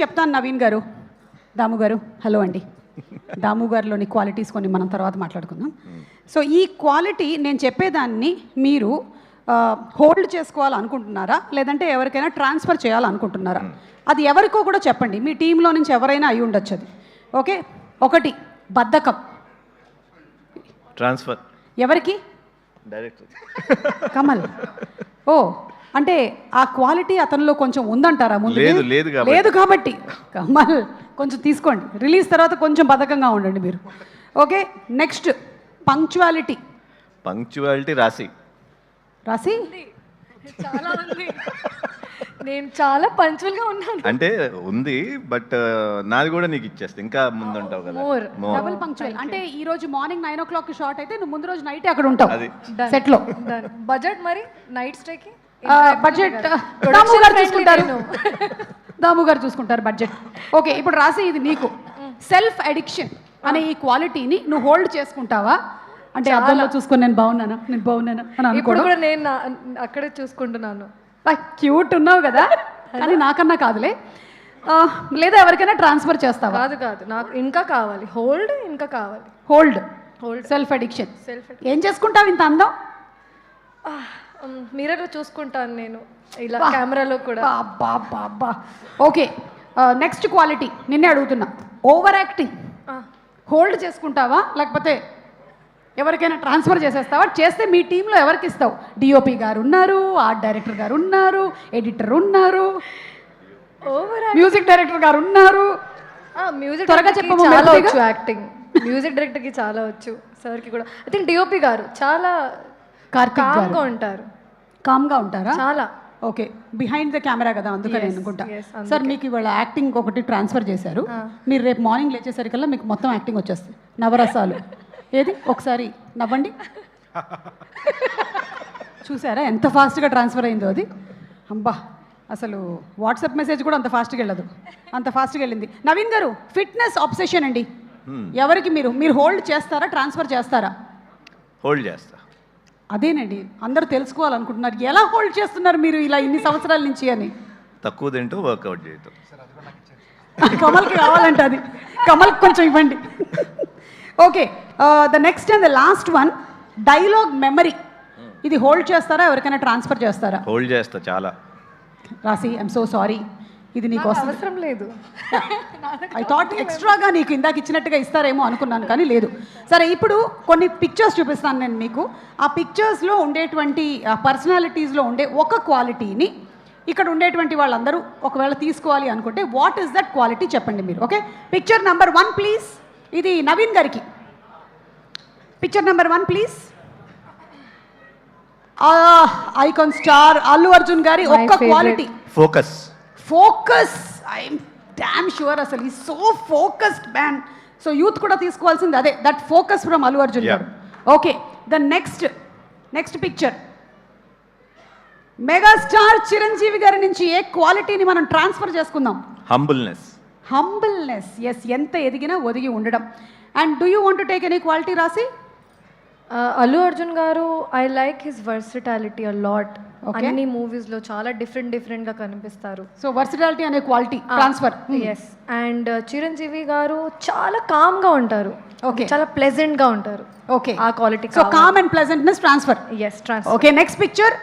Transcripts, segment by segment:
చెప్తాను నవీన్ గారు. దాము గారు హలో అండి. దాము గారిలోని క్వాలిటీస్ కొన్ని మనం తర్వాత మాట్లాడుకుందాం. సో ఈ క్వాలిటీ నేను చెప్పేదాన్ని మీరు హోల్డ్ చేసుకోవాలనుకుంటున్నారా లేదంటే ఎవరికైనా ట్రాన్స్ఫర్ చేయాలనుకుంటున్నారా? అది ఎవరికో కూడా చెప్పండి, మీ టీంలో నుంచి ఎవరైనా అయి ఉండొచ్చు అది. ఓకే, ఒకటి బద్ధకం. ట్రాన్స్ఫర్ ఎవరికి? డైరెక్ట్ కమల్. ఓ అంటే ఆ క్వాలిటీ అతనిలో కొంచెం ఉందంటారా? ముందు లేదు కాబట్టి కమల్ కొంచెం తీసుకోండి, రిలీజ్ తర్వాత కొంచెం బద్ధకంగా ఉండండి మీరు. Okay, next punctuality. పంక్చువాలిటీ రాసి చాలా ఉంది. నేను చాలా పంచువల్గా ఉన్నాను అంటే ఉంది, బట్ నాది కూడా నీకు ఇచ్చేస్తా, ఇంకా ముందు ఉంటావు కదా. డబుల్ పంక్చువల్ అంటే ఈ రోజు మార్నింగ్ 9 o'clock షార్ట్ అయితే నువ్వు ముందు రోజు నైట్ అక్కడ ఉంటావు సెట్ లో. బడ్జెట్ మరి నైట్ స్టేకి బడ్జెట్ దాము గారు చూసుకుంటారు. దాము గారు చూసుకుంటారు బడ్జెట్. ఓకే, ఇప్పుడు రాసి ఇది నీకు సెల్ఫ్ అడిక్షన్ అనే ఈ క్వాలిటీని నువ్వు హోల్డ్ చేసుకుంటావా? అంటే అర్థంలో చూసుకొని నేను బాగున్నాను అని ఇప్పుడు కూడా నేను అక్కడే చూసుకుంటున్నాను. క్యూట్ ఉన్నావు కదా, కానీ నాకన్నా కాదులే. లేదా ఎవరికైనా ట్రాన్స్ఫర్ చేస్తావా? కాదు నాకు ఇంకా కావాలి, హోల్డ్ ఇంకా కావాలి. Hold self addiction. ఏం చేసుకుంటావు ఇంత అందం? మిర్రర్లో చూసుకుంటాను నేను, ఇలా కెమెరాలో కూడా. అబ్బా. ఓకే, నెక్స్ట్ క్వాలిటీ నిన్నే అడుగుతున్నా, ఓవర్ యాక్టింగ్. హోల్డ్ చేసుకుంటావా లేకపోతే ఎవరికైనా ట్రాన్స్ఫర్ చేసేస్తావా? చేస్తే మీ టీంలో ఎవరికి ఇస్తావు? డిఓపి గారు ఉన్నారు, ఆర్ట్ డైరెక్టర్ గారు ఉన్నారు, ఎడిటర్ ఉన్నారు, మ్యూజిక్ డైరెక్టర్ గారు ఉన్నారు. మ్యూజిక్ త్వరగా చెప్పము. చాలా వచ్చు యాక్టింగ్, మ్యూజిక్ డైరెక్టర్కి చాలా వచ్చు, సార్కి కూడా. ఐ థింక్ డిఓపి గారు చాలా కామ్గా ఉంటారు. కామ్గా ఉంటారా? చాలా. ఓకే, బిహైండ్ ద కెమెరా కదా, అందుకని అనుకుంటా. సార్ మీకు ఇవాళ యాక్టింగ్ ఒకటి ట్రాన్స్ఫర్ చేశారు, మీరు రేపు మార్నింగ్ లేచేసరికల్లా మీకు మొత్తం యాక్టింగ్ వచ్చేస్తుంది, నవరసాలు. ఏది ఒకసారి నవ్వండి. చూసారా ఎంత ఫాస్ట్గా ట్రాన్స్ఫర్ అయిందో అది? అబ్బా, అసలు వాట్సాప్ మెసేజ్ కూడా అంత ఫాస్ట్గా వెళ్ళదు, అంత ఫాస్ట్గా వెళ్ళింది. నవీన్ గారు ఫిట్నెస్ ఆబ్సెషన్ అండి. ఎవరికి మీరు హోల్డ్ చేస్తారా ట్రాన్స్ఫర్ చేస్తారా? హోల్డ్ చేస్తా. అదేనండి అందరూ తెలుసుకోవాలనుకుంటున్నారు, ఎలా హోల్డ్ చేస్తున్నారు మీరు ఇలా ఇన్ని సంవత్సరాల నుంచి అని. తక్కువ తింటూ వర్కౌట్ చేయటం. కమల్కి కావాలంటే అది, కమల్కి కొంచెం ఇవ్వండి. Okay, the next and the last one, dialogue memory. ఇది హోల్డ్ చేస్తారా ఎవరికైనా ట్రాన్స్ఫర్ చేస్తారా? హోల్డ్ చేస్తా చాలా. రాసి ఐఎమ్ సో సారీ, ఇది నీకు అవసరం లేదు. ఐ థాట్ ఎక్స్ట్రాగా నీకు ఇందాక ఇచ్చినట్టుగా ఇస్తారేమో అనుకున్నాను, కానీ లేదు. సరే, ఇప్పుడు కొన్ని పిక్చర్స్ చూపిస్తాను నేను మీకు. ఆ పిక్చర్స్లో ఉండేటువంటి పర్సనాలిటీస్లో ఉండే ఒక క్వాలిటీని ఇక్కడ ఉండేటువంటి వాళ్ళందరూ ఒకవేళ తీసుకోవాలి అనుకుంటే వాట్ ఈస్ దట్ క్వాలిటీ చెప్పండి మీరు. Okay, picture number 1 please. ఇది నవీన్ గారికి. Picture number 1 please. Icon star Allu Arjun గారి ఒక్క quality, focus. I'm damn sure అసలు ఈ so focused man. So youth కూడా తీసుకోవాల్సింది అదే, that focus from Allu Arjun గారు. Okay, the next picture, megastar Chiranjeevi గారి నుంచి ఏ క్వాలిటీని మనం ట్రాన్స్ఫర్ చేసుకుందాం? హంబుల్నెస్. ఎస్, ఎంత ఎదిగినా ఒదిగి ఉండడం. And do you want to take any quality రాసి? అల్లు అర్జున్ గారు, I like his versatility a lot. అన్ని మూవీస్ లో చాలా డిఫరెంట్ గా కనిపిస్తారు. సో వర్సిటాలిటీ అనే quality transfer. Yes. And Chiranjeevi గారు చాలా కామ్ గా ఉంటారు. ఓకే, చాలా ప్లెజెంట్ గా ఉంటారు. ఓకే, ఆ quality. So calm and pleasantness transfer. Yes, transfer. Okay, next picture,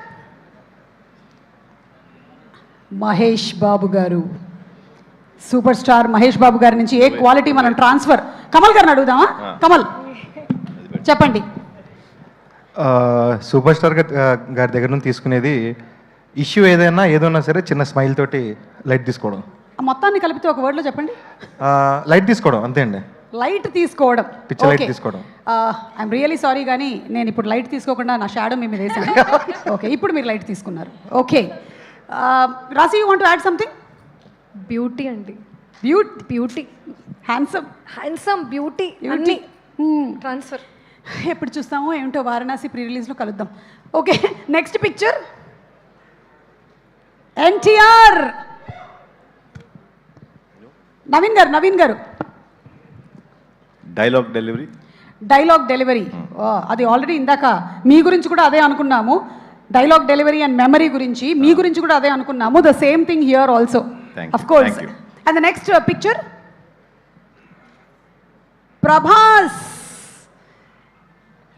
Mahesh Babu గారు. సూపర్ స్టార్ మహేష్ బాబు గారి నుంచి ఏ క్వాలిటీ మనం ట్రాన్స్ఫర్? కమల్ గారిని అడుగుదామా? కమల్ చెప్పండి. సూపర్ స్టార్ గారి దగ్గర నుంచి తీసుకునేది, ఇష్యూ ఏదైనా సరే చిన్న స్మైల్ తోటి లైట్ తీసుకోవడం. మొత్తాన్ని కలిపితే ఒక వర్డ్లో చెప్పండి. లైట్ తీసుకోవడం, అంతే అండి. లైట్ తీసుకోవడం, లైట్ తీసుకోవడం. ఐఎమ్ రియలీ సారీ, కానీ నేను ఇప్పుడు లైట్ తీసుకోకుండా నా షాడో మీ మీద వేసాను. ఓకే, ఇప్పుడు మీరు లైట్ తీసుకున్నారు. ఓకే, రాసి you want to add something? Beauty అండి. బ్యూటీ, హ్యాండ్సమ్, బ్యూటీ అన్ని ట్రాన్స్ఫర్. ఎప్పుడు చూస్తామో ఏమిటో, వారణాసి ప్రీ రిలీజ్లో కలుద్దాం. Okay, next picture, NTR. Naveen గారు డైలాగ్ డెలివరీ. అది ఆల్రెడీ ఇందాక మీ గురించి కూడా అదే అనుకున్నాము, డైలాగ్ డెలివరీ అండ్ మెమరీ గురించి మీ గురించి కూడా అదే అనుకున్నాము. The same thing here also, of course. And the next picture Prabhas.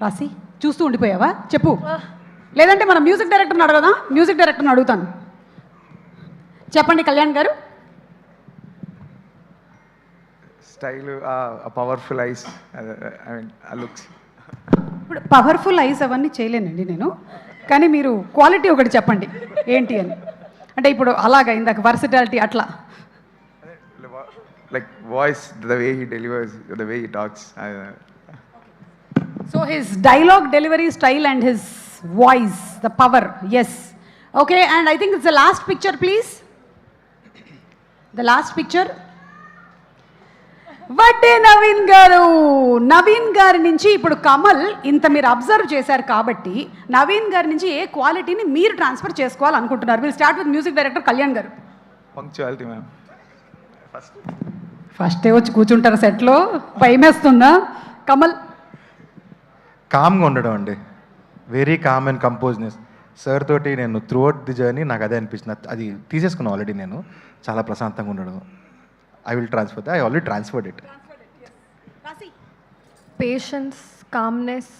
రాసి చూస్తూ ఉండిపోయావా? చెప్పు, లేదంటే మన మ్యూజిక్ డైరెక్టర్ని అడగదా? మ్యూజిక్ డైరెక్టర్ని అడుగుతాను. చెప్పండి కళ్యాణ్ గారు. Style, powerful ice, I mean looks. ఇప్పుడు పవర్ఫుల్ ఐస్ అవన్నీ చేయలేనండి నేను, కానీ మీరు క్వాలిటీ ఒకటి చెప్పండి ఏంటి అని. అంటే ఇప్పుడు అలాగా ఇందాక వర్సిటాలిటీ అట్లా. Like voice, the way he delivers, the way he talks. So his dialogue delivery style and his voice, the power, yes. Okay, and I think it's the last picture, please. The last picture. Vadde Naveen గారు. నవీన్ గారి నుంచి ఇప్పుడు కమల్ ఇంత మీరు observe చేశారు కాబట్టి నవీన్ గారి నుంచి ఏ క్వాలిటీని మీరు ట్రాన్స్ఫర్ చేసుకోవాలనుకుంటున్నారు? Will start with music director Kalyan గారు. Punctuality ma'am. ఫస్టే వచ్చి కూర్చుంటారు సెట్లో, భయమేస్తుందా? కమల్. కామ్గా ఉండడం అండి, very calm and composeness. Sir తోటి నేను త్రూ అవుట్ ది జర్నీ నాకు అదే అనిపించింది. అది తీసేసుకున్నాను ఆల్రెడీ నేను. చాలా ప్రశాంతంగా ఉండడం. I will transfer, I already transferred it. Patience, calmness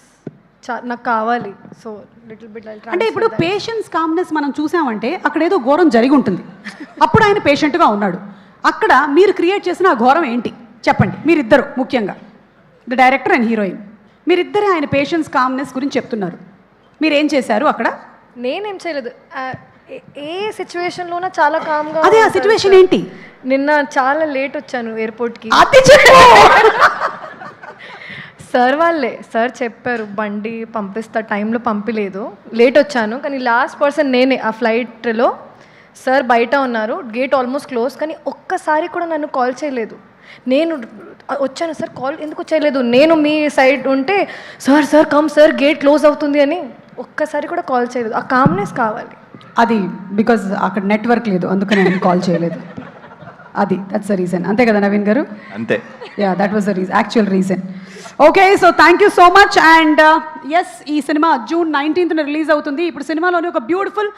నాకు కావాలి. సో లిటిల్ బిట్ అంటే ఇప్పుడు పేషెన్స్ కామ్నెస్ మనం చూసామంటే అక్కడ ఏదో ఘోరం జరిగి ఉంటుంది, అప్పుడు ఆయన పేషెంట్గా ఉన్నాడు. అక్కడ మీరు క్రియేట్ చేసిన ఆ ఘోరం ఏంటి చెప్పండి. మీరిద్దరు ముఖ్యంగా ద డైరెక్టర్ అండ్ హీరోయిన్, మీరిద్దరే ఆయన పేషెన్స్ కామ్నెస్ గురించి చెప్తున్నారు. మీరేం చేశారు అక్కడ? నేనేం చేయలేదు. ఏ సిచ్యువేషన్లోనా చాలా కామ్గా. అదే ఆ సిచ్యువేషన్ ఏంటి? నిన్న చాలా లేట్ వచ్చాను ఎయిర్పోర్ట్కి. అది చెప్పు. సార్ వాళ్ళే, సార్ చెప్పారు బండి పంపిస్తా, టైంలో పంపిలేదు, లేట్ వచ్చాను. కానీ లాస్ట్ పర్సన్ నేనే ఆ ఫ్లైట్లో. సార్ బయట ఉన్నారు, గేట్ ఆల్మోస్ట్ క్లోజ్, కానీ ఒక్కసారి కూడా నన్ను కాల్ చేయలేదు. నేను వచ్చాను సార్, కాల్ ఎందుకు చేయలేదు? నేను మీ సైడ్ ఉంటే sir sir come sir gate close అవుతుంది అని ఒక్కసారి కూడా కాల్ చేయలేదు. ఆ కామ్నెస్ కావాలి. అది బికాజ్ అక్కడ నెట్వర్క్ లేదు, అందుకని నేను కాల్ చేయలేదు. అది దట్స్ ద రీజన్. అంతే కదా నవీన్ గారు? అంతే. Yeah, that was the actual reason. Okay, so thank you so much. And yes, ఈ సినిమా జూన్ 19th రిలీజ్ అవుతుంది. ఇప్పుడు సినిమాలోని ఒక బ్యూటిఫుల్